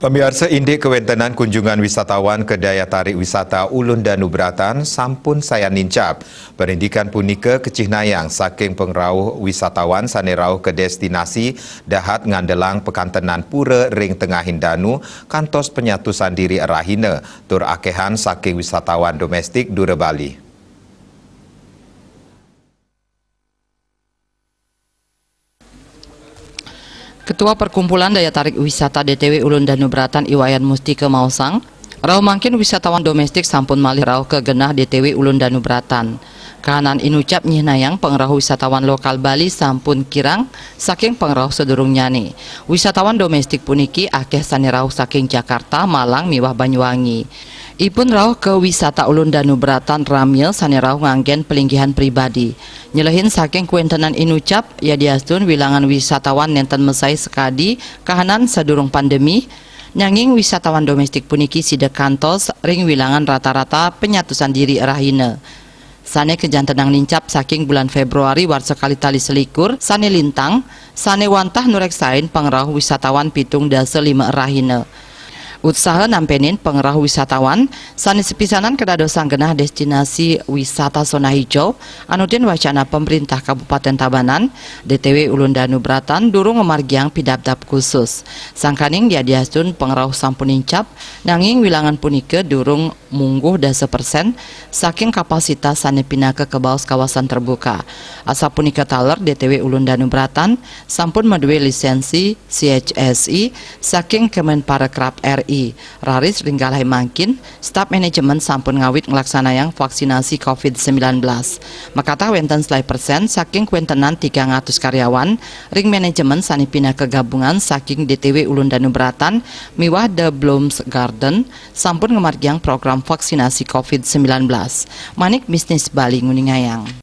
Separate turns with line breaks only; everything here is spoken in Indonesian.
Pemirsa indik kewentenan kunjungan wisatawan ke daya tarik wisata Ulun Danu Beratan sampun saya nincap. Perindikan punika kecihnayang saking pengrauh wisatawan sane rauh ke destinasi dahat ngandelang pekantenan pura ring tengahin Danu kantos penyatusan diri Rahina tur akehan saking wisatawan domestik Dura Bali.
Ketua Perkumpulan Daya Tarik Wisata DTW Ulun Danu Beratan Iwayan Mustika Mausang, rauh mangkin wisatawan domestik sampun malih rauh ke genah DTW Ulun Danu Beratan. Kahanan inucap nyihnayang pengrauh wisatawan lokal Bali sampun kirang saking pengrauh sedurung nyani. Wisatawan domestik puniki akeh sane rauh saking Jakarta, Malang, miwah Banyuwangi. Ipun rauh ke wisata Ulun Danu Beratan ramil sane rauh nganggen pelinggihan pribadi. Nyelehin saking kuentenan inucap ya diastun wilangan wisatawan nenten mesai sekadi kahanan sadurung pandemi. Nyanging wisatawan domestik puniki sida kantos ring wilangan rata-rata penyatusan diri Rahina. Sane kejantenang nincap saking bulan Februari war sekali tali selikur sane lintang sane wantah nureksain pengrauh wisatawan pitung dasa 5 Rahina. Usaha nampenin pengrauh wisatawan sane sepisanan kedadosan genah destinasi wisata zona hijau anutin wacana pemerintah Kabupaten Tabanan DTW Ulun Danu Beratan durung memargiang pidabdab khusus. Sangkaning dia diastun pengrauh sampun nincap nanging wilangan punike durung mungguh 10% saking kapasitas sane pinake ke baus kawasan terbuka. Asa punika taler DTW Ulun Danu Beratan sampun maduwe lisensi CHSI saking Kemenparekraf RI. Raris ringgalai mangkin, staf manajemen sampun ngawit ngelaksanayang vaksinasi COVID-19. Makata wenten selai persen saking kuentenan 300 karyawan, ring manajemen sanipina kegabungan saking DTW Ulun Danu Beratan, miwah The Blooms Garden, sampun ngemargiang program vaksinasi COVID-19. Manik Bisnis Bali nguningayang.